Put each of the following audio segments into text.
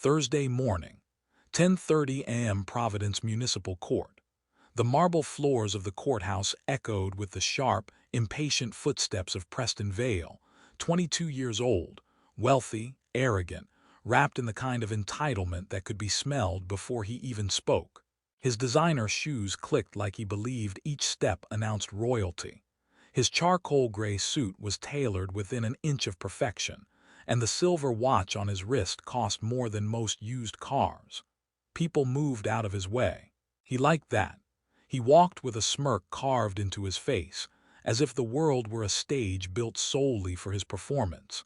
Thursday morning, 10:30 a.m. Providence Municipal Court. The marble floors of the courthouse echoed with the sharp, impatient footsteps of Preston Vale, 22 years old, wealthy, arrogant, wrapped in the kind of entitlement that could be smelled before he even spoke. His designer shoes clicked like he believed each step announced royalty. His charcoal gray suit was tailored within an inch of perfection, and the silver watch on his wrist cost more than most used cars. People moved out of his way. He liked that. He walked with a smirk carved into his face, as if the world were a stage built solely for his performance.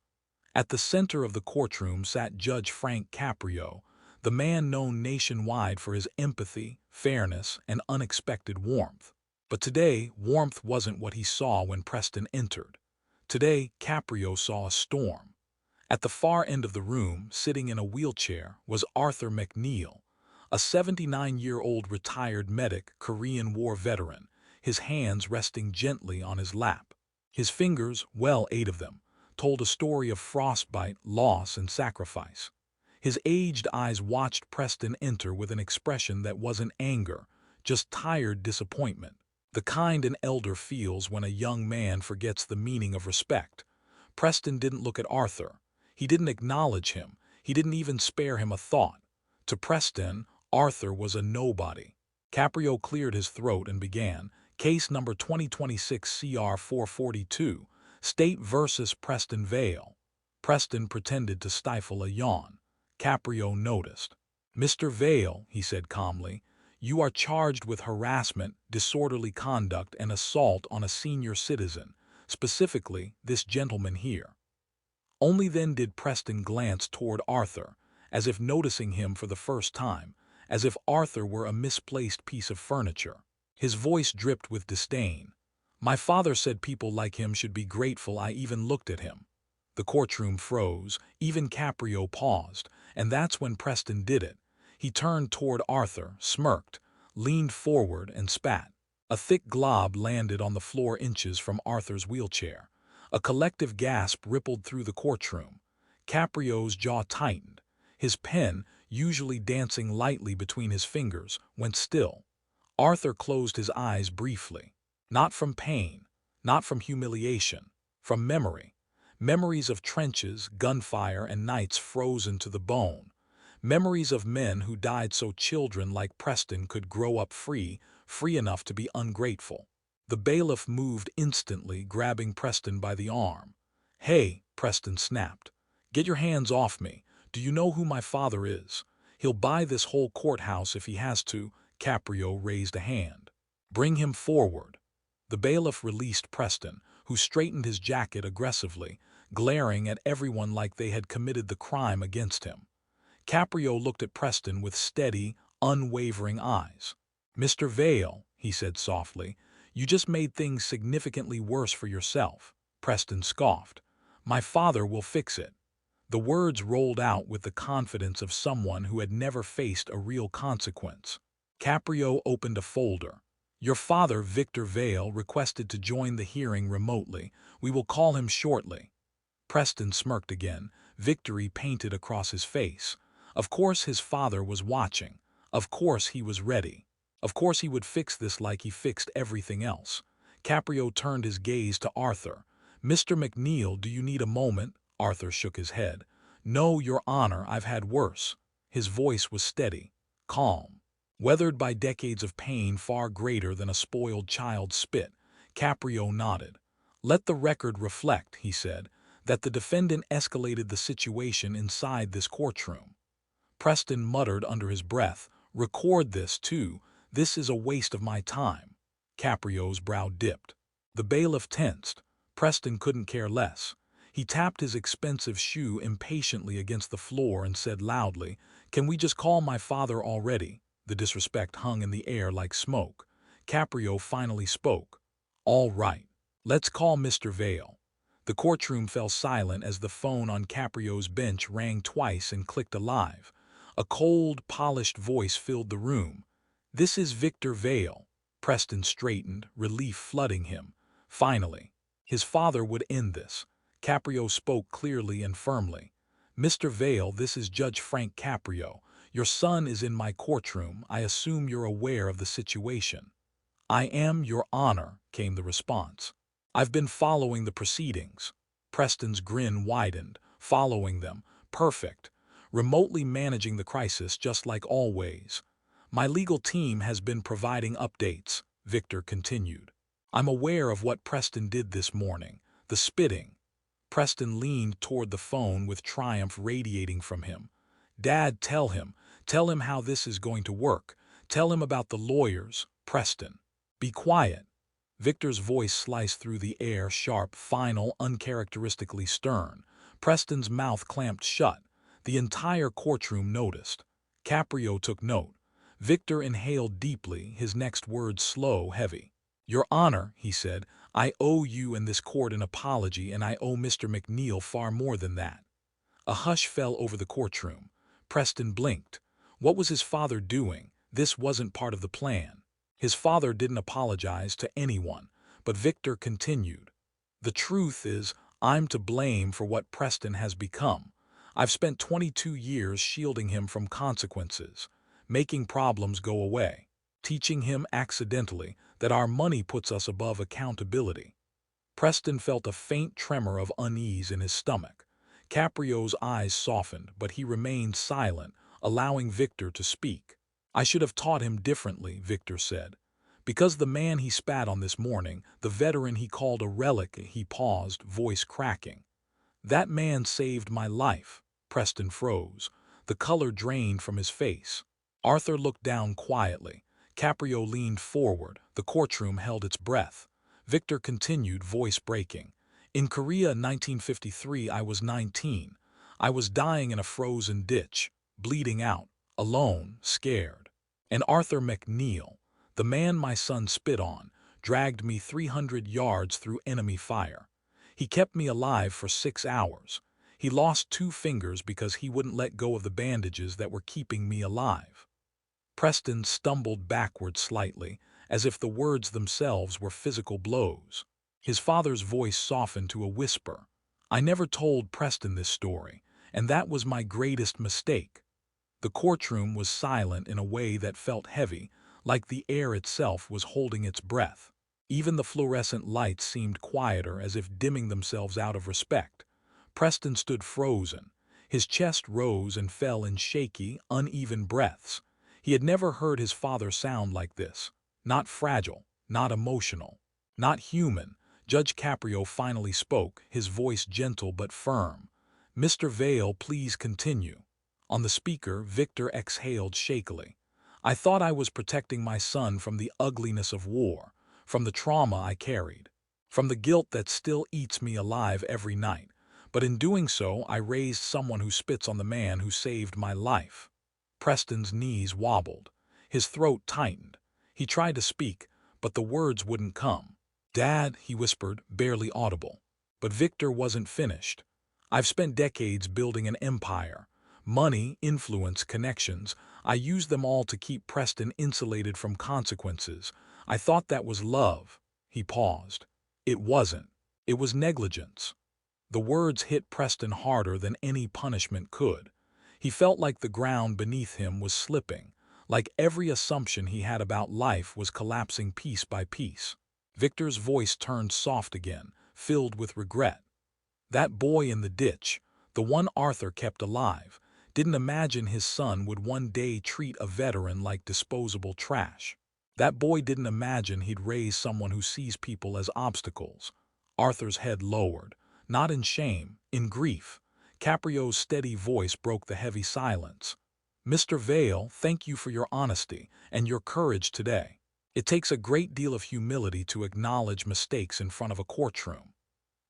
At the center of the courtroom sat Judge Frank Caprio, the man known nationwide for his empathy, fairness, and unexpected warmth. But today, warmth wasn't what he saw when Preston entered. Today, Caprio saw a storm. At the far end of the room, sitting in a wheelchair, was Arthur McNeil, a 79-year-old retired medic, Korean War veteran, his hands resting gently on his lap. His fingers, well, 8 of them, told a story of frostbite, loss, and sacrifice. His aged eyes watched Preston enter with an expression that wasn't anger, just tired disappointment, the kind an elder feels when a young man forgets the meaning of respect. Preston didn't look at Arthur. He didn't acknowledge him. He didn't even spare him a thought. To Preston, Arthur was a nobody. Caprio cleared his throat and began, Case number 2026 CR 442, State versus Preston Vale. Preston pretended to stifle a yawn. Caprio noticed. "Mr. Vale," he said calmly, "you are charged with harassment, disorderly conduct, and assault on a senior citizen, specifically this gentleman here." Only then did Preston glance toward Arthur, as if noticing him for the first time, as if Arthur were a misplaced piece of furniture. His voice dripped with disdain. "My father said people like him should be grateful I even looked at him." The courtroom froze, even Caprio paused, and that's when Preston did it. He turned toward Arthur, smirked, leaned forward, and spat. A thick glob landed on the floor inches from Arthur's wheelchair. A collective gasp rippled through the courtroom. Caprio's jaw tightened. His pen, usually dancing lightly between his fingers, went still. Arthur closed his eyes briefly. Not from pain, not from humiliation, from memory. Memories of trenches, gunfire, and nights frozen to the bone. Memories of men who died so children like Preston could grow up free enough to be ungrateful. The bailiff moved instantly, grabbing Preston by the arm. "Hey," Preston snapped. "Get your hands off me. Do you know who my father is? He'll buy this whole courthouse if he has to." Caprio raised a hand. "Bring him forward." The bailiff released Preston, who straightened his jacket aggressively, glaring at everyone like they had committed the crime against him. Caprio looked at Preston with steady, unwavering eyes. "Mr. Vale," he said softly, "you just made things significantly worse for yourself." Preston scoffed. "My father will fix it." The words rolled out with the confidence of someone who had never faced a real consequence. Caprio opened a folder. "Your father, Victor Vale, requested to join the hearing remotely. We will call him shortly." Preston smirked again, victory painted across his face. Of course his father was watching. Of course he was ready. Of course he would fix this like he fixed everything else. Caprio turned his gaze to Arthur. "Mr. McNeil, do you need a moment?" Arthur shook his head. "No, Your Honor, I've had worse." His voice was steady, calm, weathered by decades of pain far greater than a spoiled child's spit. Caprio nodded. "Let the record reflect," he said, "that the defendant escalated the situation inside this courtroom." Preston muttered under his breath, "Record this, too. This is a waste of my time." Caprio's brow dipped. The bailiff tensed. Preston couldn't care less. He tapped his expensive shoe impatiently against the floor and said loudly, "Can we just call my father already?" The disrespect hung in the air like smoke. Caprio finally spoke. "All right. Let's call Mr. Vale." The courtroom fell silent as the phone on Caprio's bench rang twice and clicked alive. A cold, polished voice filled the room. "This is Victor Vale." Preston straightened, relief flooding him. Finally, his father would end this. Caprio spoke clearly and firmly. "Mr. Vale, this is Judge Frank Caprio. Your son is in my courtroom. I assume you're aware of the situation." "I am, Your Honor," came the response. "I've been following the proceedings." Preston's grin widened. "Following them. Perfect. Remotely managing the crisis just like always." "My legal team has been providing updates," Victor continued. "I'm aware of what Preston did this morning. The spitting." Preston leaned toward the phone with triumph radiating from him. "Dad, tell him. Tell him how this is going to work. Tell him about the lawyers." "Preston, be quiet." Victor's voice sliced through the air, sharp, final, uncharacteristically stern. Preston's mouth clamped shut. The entire courtroom noticed. Caprio took note. Victor inhaled deeply, his next words slow, heavy. "Your Honor," he said, "I owe you and this court an apology, and I owe Mr. McNeil far more than that." A hush fell over the courtroom. Preston blinked. What was his father doing? This wasn't part of the plan. His father didn't apologize to anyone, but Victor continued. "The truth is, I'm to blame for what Preston has become. I've spent 22 years shielding him from consequences, making problems go away, teaching him accidentally that our money puts us above accountability." Preston felt a faint tremor of unease in his stomach. Caprio's eyes softened, but he remained silent, allowing Victor to speak. "I should have taught him differently," Victor said. "Because the man he spat on this morning, the veteran he called a relic," he paused, voice cracking. "That man saved my life." Preston froze. The color drained from his face. Arthur looked down quietly. Caprio leaned forward. The courtroom held its breath. Victor continued, voice breaking. "In Korea in 1953, I was 19. I was dying in a frozen ditch, bleeding out, alone, scared. And Arthur McNeil, the man my son spit on, dragged me 300 yards through enemy fire. He kept me alive for 6 hours. He lost 2 fingers because he wouldn't let go of the bandages that were keeping me alive." Preston stumbled backward slightly, as if the words themselves were physical blows. His father's voice softened to a whisper. "I never told Preston this story, and that was my greatest mistake." The courtroom was silent in a way that felt heavy, like the air itself was holding its breath. Even the fluorescent lights seemed quieter, as if dimming themselves out of respect. Preston stood frozen. His chest rose and fell in shaky, uneven breaths. He had never heard his father sound like this. Not fragile, not emotional, not human. Judge Caprio finally spoke, his voice gentle but firm. "Mr. Vale, please continue." On the speaker, Victor exhaled shakily. "I thought I was protecting my son from the ugliness of war, from the trauma I carried, from the guilt that still eats me alive every night. But in doing so, I raised someone who spits on the man who saved my life." Preston's knees wobbled. His throat tightened. He tried to speak, but the words wouldn't come. "Dad," he whispered, barely audible. But Victor wasn't finished. "I've spent decades building an empire. Money, influence, connections. I used them all to keep Preston insulated from consequences. I thought that was love." He paused. "It wasn't. It was negligence." The words hit Preston harder than any punishment could. He felt like the ground beneath him was slipping, like every assumption he had about life was collapsing piece by piece. Victor's voice turned soft again, filled with regret. "That boy in the ditch, the one Arthur kept alive, didn't imagine his son would one day treat a veteran like disposable trash. That boy didn't imagine he'd raise someone who sees people as obstacles." Arthur's head lowered, not in shame, in grief. Caprio's steady voice broke the heavy silence. "Mr. Vale, thank you for your honesty and your courage today. It takes a great deal of humility to acknowledge mistakes in front of a courtroom."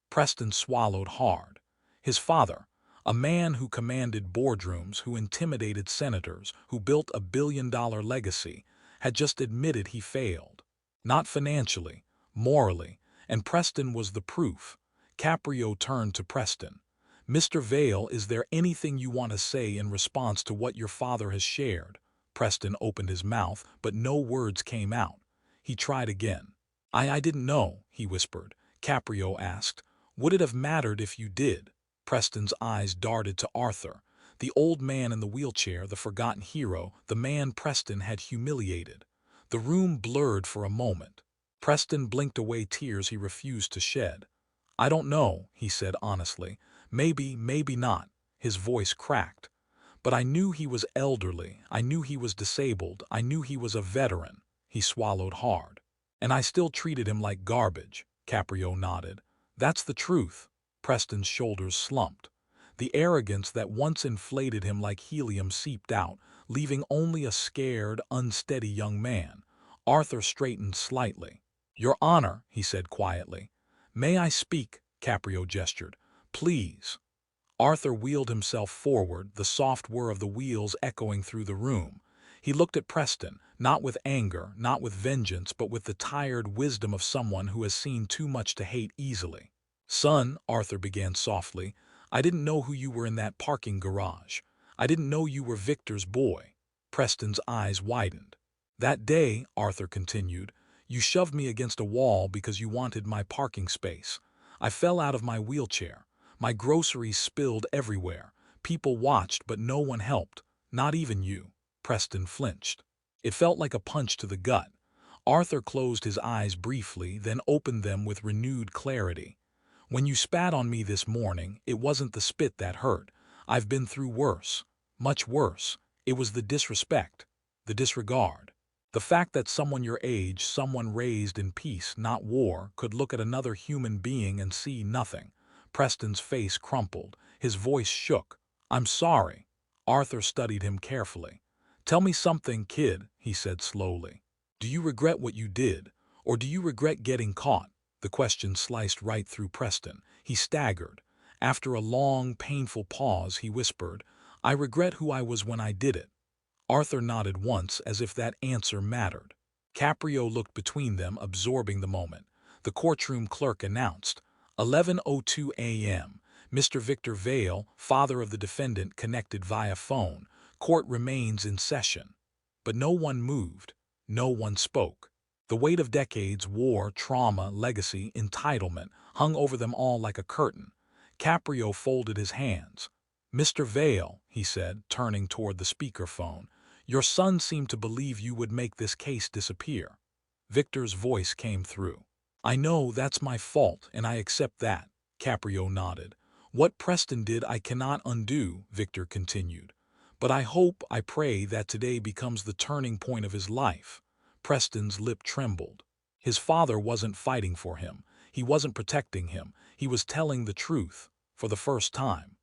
Preston swallowed hard. His father, a man who commanded boardrooms, who intimidated senators, who built a billion-dollar legacy, had just admitted he failed. Not financially, morally, and Preston was the proof. Caprio turned to Preston. "Mr. Vale, is there anything you want to say in response to what your father has shared?" Preston opened his mouth, but no words came out. He tried again. I didn't know," he whispered. Caprio asked, "Would it have mattered if you did?" Preston's eyes darted to Arthur, the old man in the wheelchair, the forgotten hero, the man Preston had humiliated. The room blurred for a moment. Preston blinked away tears he refused to shed. "I don't know," he said honestly. "Maybe, maybe not." His voice cracked. "But I knew he was elderly. I knew he was disabled. I knew he was a veteran." He swallowed hard. "And I still treated him like garbage." Caprio nodded. "That's the truth." Preston's shoulders slumped. The arrogance that once inflated him like helium seeped out, leaving only a scared, unsteady young man. Arthur straightened slightly. "Your Honor," he said quietly. "May I speak?" Caprio gestured. "Please." Arthur wheeled himself forward, the soft whir of the wheels echoing through the room. He looked at Preston, not with anger, not with vengeance, but with the tired wisdom of someone who has seen too much to hate easily. "Son," Arthur began softly, "I didn't know who you were in that parking garage. I didn't know you were Victor's boy." Preston's eyes widened. "That day," Arthur continued, "you shoved me against a wall because you wanted my parking space. I fell out of my wheelchair. My groceries spilled everywhere. People watched, but no one helped. Not even you." Preston flinched. It felt like a punch to the gut. Arthur closed his eyes briefly, then opened them with renewed clarity. "When you spat on me this morning, it wasn't the spit that hurt. I've been through worse. Much worse. It was the disrespect. The disregard. The fact that someone your age, someone raised in peace, not war, could look at another human being and see nothing." Preston's face crumpled. His voice shook. "I'm sorry." Arthur studied him carefully. "Tell me something, kid," he said slowly. "Do you regret what you did? Or do you regret getting caught?" The question sliced right through Preston. He staggered. After a long, painful pause, he whispered, "I regret who I was when I did it." Arthur nodded once, as if that answer mattered. Caprio looked between them, absorbing the moment. The courtroom clerk announced, 11:02 a.m. Mr. Victor Vale, father of the defendant, connected via phone. Court remains in session. But no one moved. No one spoke. The weight of decades, war, trauma, legacy, entitlement, hung over them all like a curtain. Caprio folded his hands. "Mr. Vale," he said, turning toward the speakerphone, "your son seemed to believe you would make this case disappear." Victor's voice came through. "I know that's my fault, and I accept that." Caprio nodded. "What Preston did I cannot undo," Victor continued. "But I hope, I pray that today becomes the turning point of his life." Preston's lip trembled. His father wasn't fighting for him. He wasn't protecting him. He was telling the truth, for the first time.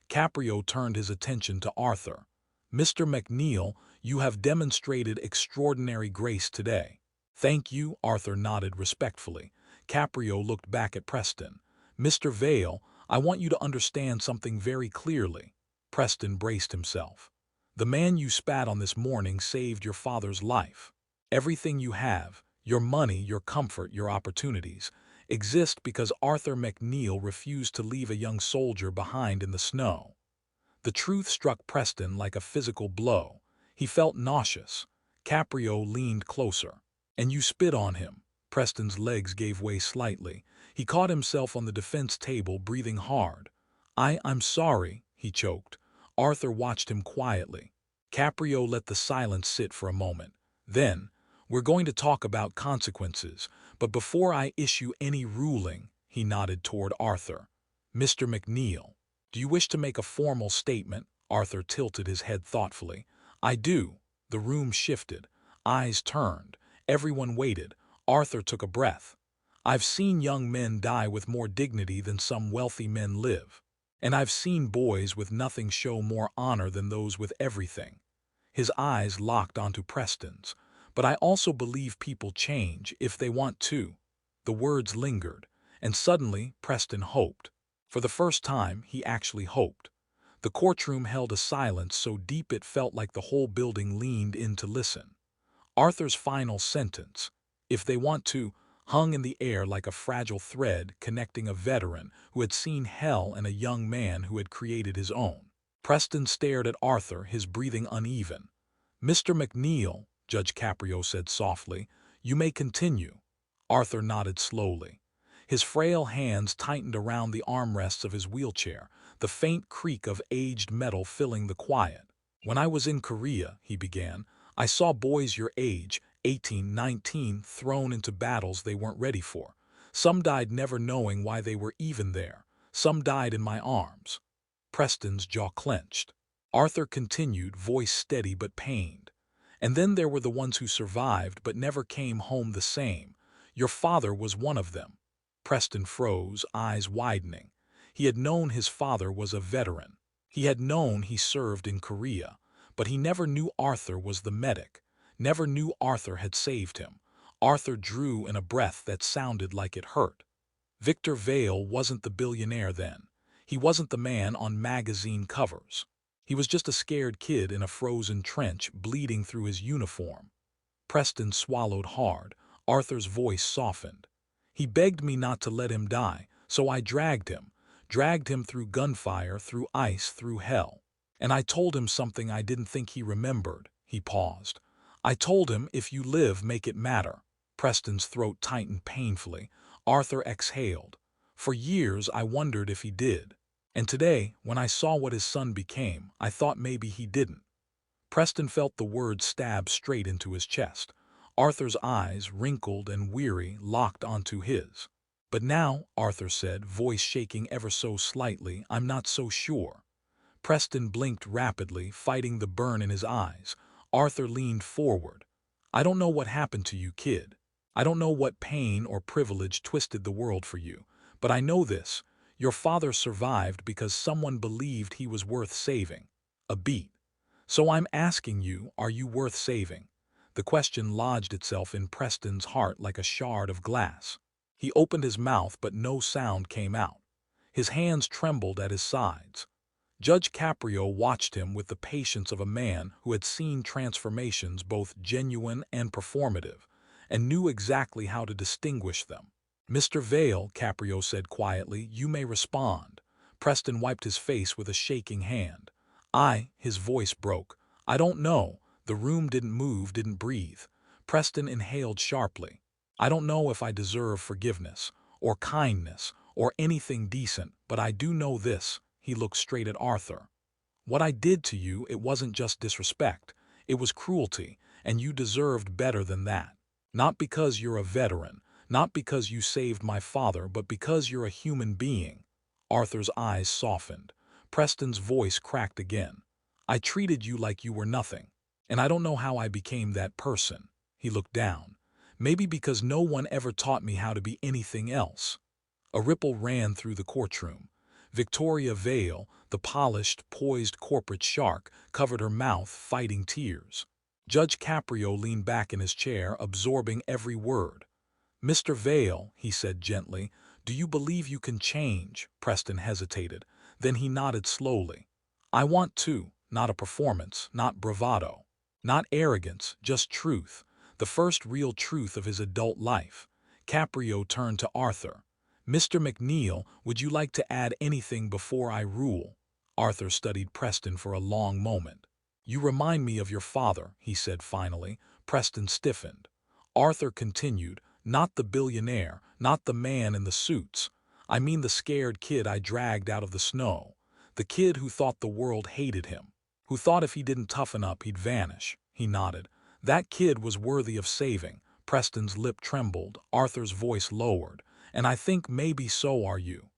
Caprio turned his attention to Arthur. "Mr. McNeil, you have demonstrated extraordinary grace today." "Thank you," Arthur nodded respectfully. Caprio looked back at Preston. "Mr. Vale, I want you to understand something very clearly." Preston braced himself. "The man you spat on this morning saved your father's life. Everything you have, your money, your comfort, your opportunities, exist because Arthur McNeil refused to leave a young soldier behind in the snow." The truth struck Preston like a physical blow. He felt nauseous. Caprio leaned closer. "And you spit on him." Preston's legs gave way slightly. He caught himself on the defense table, breathing hard. I'm sorry," he choked. Arthur watched him quietly. Caprio let the silence sit for a moment. Then, "We're going to talk about consequences, but before I issue any ruling," he nodded toward Arthur. "Mr. McNeil, do you wish to make a formal statement?" Arthur tilted his head thoughtfully. "I do." The room shifted. Eyes turned. Everyone waited. Arthur took a breath. "I've seen young men die with more dignity than some wealthy men live. And I've seen boys with nothing show more honor than those with everything." His eyes locked onto Preston's. "But I also believe people change if they want to." The words lingered, and suddenly Preston hoped. For the first time, he actually hoped. The courtroom held a silence so deep it felt like the whole building leaned in to listen. Arthur's final sentence, "if they want to," hung in the air like a fragile thread connecting a veteran who had seen hell and a young man who had created his own. Preston stared at Arthur, his breathing uneven. "Mr. McNeil," Judge Caprio said softly, "you may continue." Arthur nodded slowly. His frail hands tightened around the armrests of his wheelchair. the faint creak of aged metal filling the quiet. "When I was in Korea," he began, "I saw boys your age, 18, 19, thrown into battles they weren't ready for. Some died never knowing why they were even there. Some died in my arms." Preston's jaw clenched. Arthur continued, voice steady but pained. "And then there were the ones who survived but never came home the same. Your father was one of them." Preston froze, eyes widening. He had known his father was a veteran. He had known he served in Korea. But he never knew Arthur was the medic. Never knew Arthur had saved him. Arthur drew in a breath that sounded like it hurt. Victor Vale wasn't the billionaire then. He wasn't the man on magazine covers. He was just a scared kid in a frozen trench, bleeding through his uniform. Preston swallowed hard. Arthur's voice softened. "He begged me not to let him die, so I dragged him through gunfire, through ice, through hell. And I told him something I didn't think he remembered." He paused. "I told him, if you live, make it matter." Preston's throat tightened painfully. Arthur exhaled. "For years I wondered if he did. And today, when I saw what his son became, I thought maybe he didn't." Preston felt the words stab straight into his chest. Arthur's eyes, wrinkled and weary, locked onto his. "But now," Arthur said, voice shaking ever so slightly, "I'm not so sure." Preston blinked rapidly, fighting the burn in his eyes. Arthur leaned forward. "I don't know what happened to you, kid. I don't know what pain or privilege twisted the world for you. But I know this. Your father survived because someone believed he was worth saving." A beat. "So I'm asking you, are you worth saving?" The question lodged itself in Preston's heart like a shard of glass. He opened his mouth, but no sound came out. His hands trembled at his sides. Judge Caprio watched him with the patience of a man who had seen transformations both genuine and performative, and knew exactly how to distinguish them. "Mr. Vale," Caprio said quietly, "you may respond." Preston wiped his face with a shaking hand. His voice broke. "I don't know." The room didn't move, didn't breathe. Preston inhaled sharply. "I don't know if I deserve forgiveness, or kindness, or anything decent, but I do know this." He looked straight at Arthur. "What I did to you, it wasn't just disrespect. It was cruelty, and you deserved better than that. Not because you're a veteran, not because you saved my father, but because you're a human being." Arthur's eyes softened. Preston's voice cracked again. "I treated you like you were nothing. And I don't know how I became that person." He looked down. "Maybe because no one ever taught me how to be anything else." A ripple ran through the courtroom. Victoria Vale, the polished, poised corporate shark, covered her mouth, fighting tears. Judge Caprio leaned back in his chair, absorbing every word. "Mr. Vale," he said gently, "do you believe you can change?" Preston hesitated. Then he nodded slowly. "I want to. Not a performance, not bravado, not arrogance, just truth. The first real truth of his adult life." Caprio turned to Arthur. "Mr. McNeil, would you like to add anything before I rule?" Arthur studied Preston for a long moment. "You remind me of your father," he said finally. Preston stiffened. Arthur continued, "Not the billionaire, not the man in the suits. I mean the scared kid I dragged out of the snow. The kid who thought the world hated him, who thought if he didn't toughen up he'd vanish." He nodded. "That kid was worthy of saving." Preston's lip trembled, Arthur's voice lowered. "And I think maybe so are you."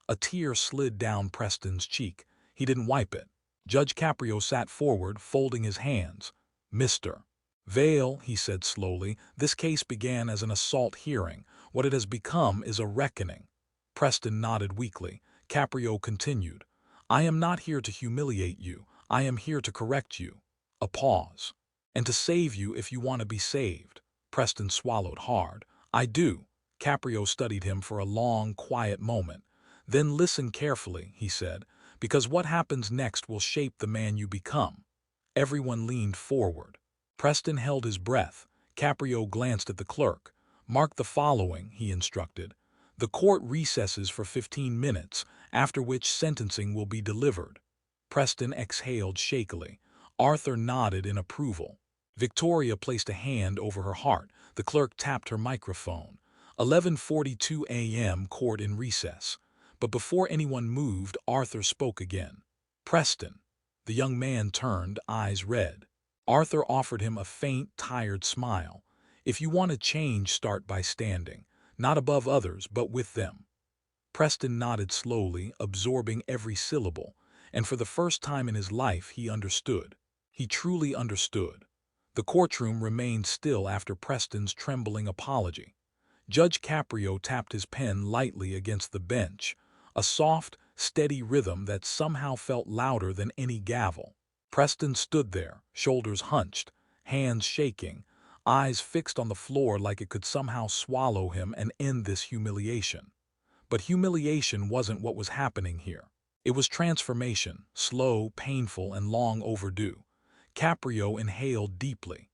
A tear slid down Preston's cheek. He didn't wipe it. Judge Caprio sat forward, folding his hands. "Mr. Vale," he said slowly, "this case began as an assault hearing. What it has become is a reckoning." Preston nodded weakly. Caprio continued, "I am not here to humiliate you. I am here to correct you." A pause. "And to save you if you want to be saved." Preston swallowed hard. "I do." Caprio studied him for a long, quiet moment. "Then listen carefully," he said, "because what happens next will shape the man you become." Everyone leaned forward. Preston held his breath. Caprio glanced at the clerk. "Mark the following," he instructed. "The court recesses for 15 minutes, after which sentencing will be delivered." Preston exhaled shakily. Arthur nodded in approval. Victoria placed a hand over her heart. The clerk tapped her microphone. 11:42 a.m. Court in recess. But before anyone moved, Arthur spoke again. "Preston." The young man turned, eyes red. Arthur offered him a faint, tired smile. "If you want to change, start by standing. Not above others, but with them." Preston nodded slowly, absorbing every syllable, and for the first time in his life he understood. He truly understood. The courtroom remained still after Preston's trembling apology. Judge Caprio tapped his pen lightly against the bench, a soft, steady rhythm that somehow felt louder than any gavel. Preston stood there, shoulders hunched, hands shaking, eyes fixed on the floor like it could somehow swallow him and end this humiliation. But humiliation wasn't what was happening here. It was transformation, slow, painful, and long overdue. Caprio inhaled deeply.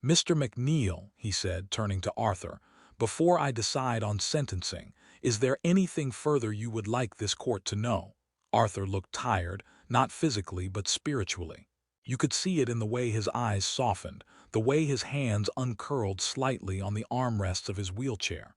"Mr. McNeil," he said, turning to Arthur, "before I decide on sentencing, is there anything further you would like this court to know?" Arthur looked tired, not physically but spiritually. You could see it in the way his eyes softened, the way his hands uncurled slightly on the armrests of his wheelchair.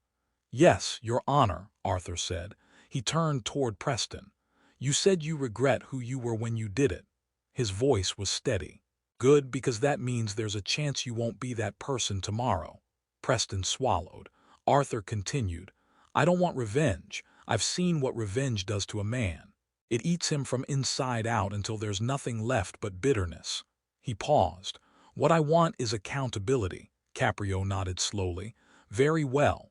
"Yes, Your Honor," Arthur said. He turned toward Preston. "You said you regret who you were when you did it." His voice was steady. "Good, because that means there's a chance you won't be that person tomorrow." Preston swallowed. Arthur continued, "I don't want revenge. I've seen what revenge does to a man. It eats him from inside out until there's nothing left but bitterness." He paused. "What I want is accountability." Caprio nodded slowly. "Very well."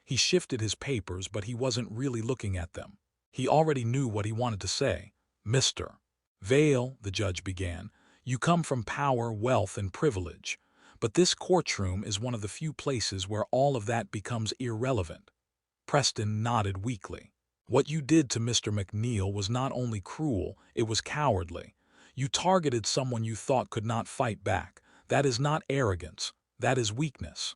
He shifted his papers, but he wasn't really looking at them. He already knew what he wanted to say. "Mr. Vale," the judge began, "you come from power, wealth, and privilege. But this courtroom is one of the few places where all of that becomes irrelevant." Preston nodded weakly. "What you did to Mr. McNeil was not only cruel, it was cowardly. You targeted someone you thought could not fight back. That is not arrogance. That is weakness."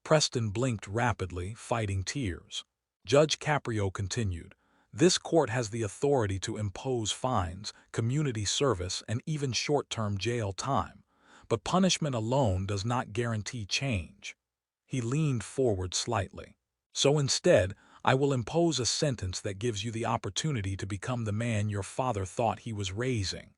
Preston blinked rapidly, fighting tears. Judge Caprio continued, "This court has the authority to impose fines, community service, and even short-term jail time. But punishment alone does not guarantee change." He leaned forward slightly. "So instead, I will impose a sentence that gives you the opportunity to become the man your father thought he was raising."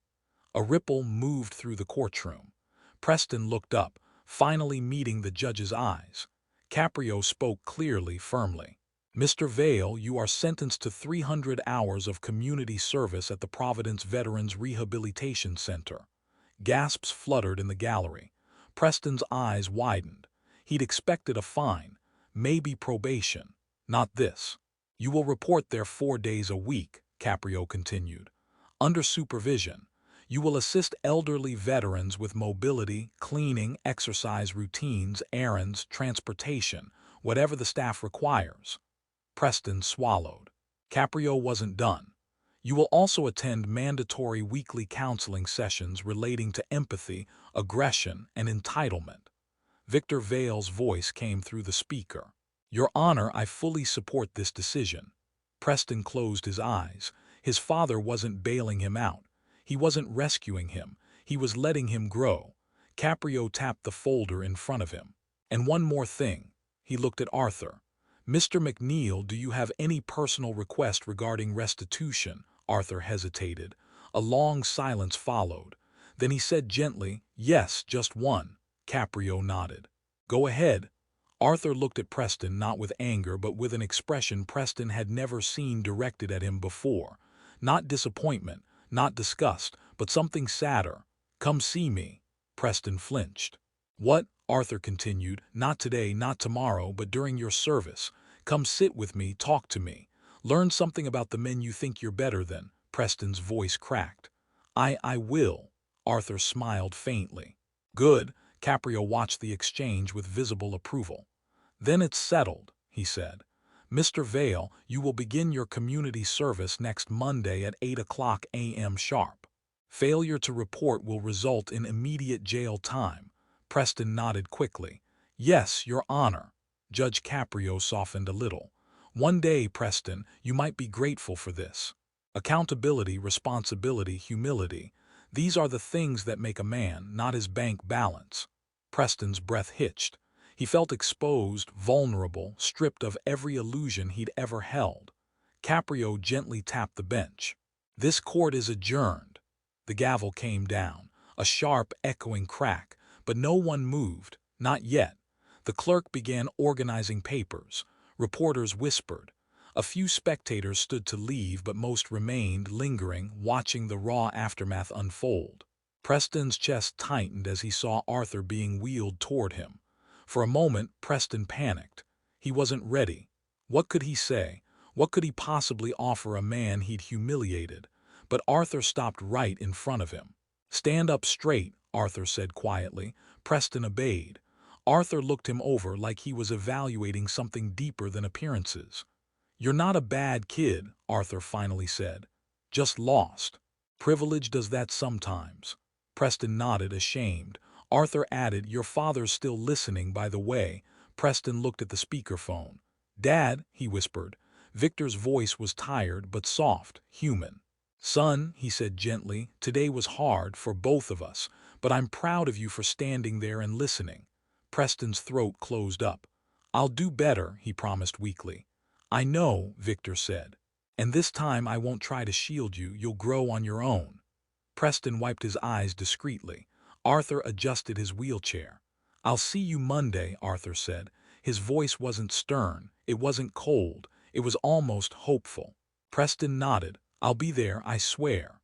A ripple moved through the courtroom. Preston looked up, finally meeting the judge's eyes. Caprio spoke clearly, firmly. "Mr. Vale, you are sentenced to 300 hours of community service at the Providence Veterans Rehabilitation Center." Gasps fluttered in the gallery. Preston's eyes widened. He'd expected a fine, maybe probation. Not this. "You will report there 4 days a week," Caprio continued. "Under supervision. You will assist elderly veterans with mobility, cleaning, exercise routines, errands, transportation, whatever the staff requires." Preston swallowed. Caprio wasn't done. "You will also attend mandatory weekly counseling sessions relating to empathy, aggression, and entitlement." Victor Vale's voice came through the speaker. "Your Honor, I fully support this decision." Preston closed his eyes. His father wasn't bailing him out. He wasn't rescuing him. He was letting him grow. Caprio tapped the folder in front of him. "And one more thing." He looked at Arthur. "Mr. McNeil, do you have any personal request regarding restitution?" Arthur hesitated. A long silence followed. Then he said gently, "Yes, just one." Caprio nodded. "Go ahead." Arthur looked at Preston not with anger but with an expression Preston had never seen directed at him before. Not disappointment, not disgust, but something sadder. "Come see me." Preston flinched. "What?" Arthur continued. "Not today, not tomorrow, but during your service. Come sit with me, talk to me. Learn something about the men you think you're better than." Preston's voice cracked. I will." Arthur smiled faintly. "Good." Caprio watched the exchange with visible approval. "Then it's settled," he said. "Mr. Vale, you will begin your community service next Monday at 8 a.m. sharp. Failure to report will result in immediate jail time." Preston nodded quickly. "Yes, Your Honor." Judge Caprio softened a little. "One day, Preston, you might be grateful for this. Accountability, responsibility, humility. These are the things that make a man, not his bank balance." Preston's breath hitched. He felt exposed, vulnerable, stripped of every illusion he'd ever held. Caprio gently tapped the bench. "This court is adjourned." The gavel came down, a sharp, echoing crack, but no one moved, not yet. The clerk began organizing papers. Reporters whispered. A few spectators stood to leave, but most remained, lingering, watching the raw aftermath unfold. Preston's chest tightened as he saw Arthur being wheeled toward him. For a moment, Preston panicked. He wasn't ready. What could he say? What could he possibly offer a man he'd humiliated? But Arthur stopped right in front of him. "Stand up straight," Arthur said quietly. Preston obeyed. Arthur looked him over like he was evaluating something deeper than appearances. "You're not a bad kid," Arthur finally said. "Just lost. Privilege does that sometimes." Preston nodded, ashamed. Arthur added, "Your father's still listening, by the way." Preston looked at the speakerphone. "Dad," he whispered. Victor's voice was tired but soft, human. "Son," he said gently, "today was hard for both of us, but I'm proud of you for standing there and listening." Preston's throat closed up. "I'll do better," he promised weakly. "I know," Victor said. "And this time I won't try to shield you. You'll grow on your own." Preston wiped his eyes discreetly. Arthur adjusted his wheelchair. "I'll see you Monday," Arthur said. His voice wasn't stern, it wasn't cold, it was almost hopeful. Preston nodded. "I'll be there, I swear."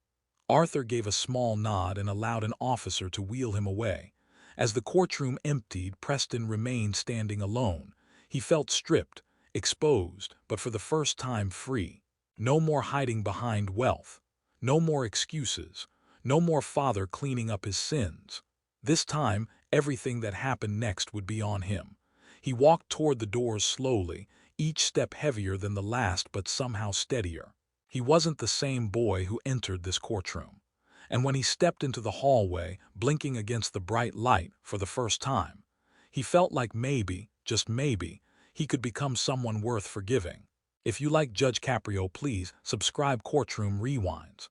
Arthur gave a small nod and allowed an officer to wheel him away. As the courtroom emptied, Preston remained standing alone. He felt stripped, exposed, but for the first time free. No more hiding behind wealth. No more excuses. No more father cleaning up his sins. This time, everything that happened next would be on him. He walked toward the doors slowly, each step heavier than the last but somehow steadier. He wasn't the same boy who entered this courtroom. And when he stepped into the hallway, blinking against the bright light for the first time, he felt like maybe, just maybe, he could become someone worth forgiving. If you like Judge Caprio, please subscribe Courtroom Rewinds.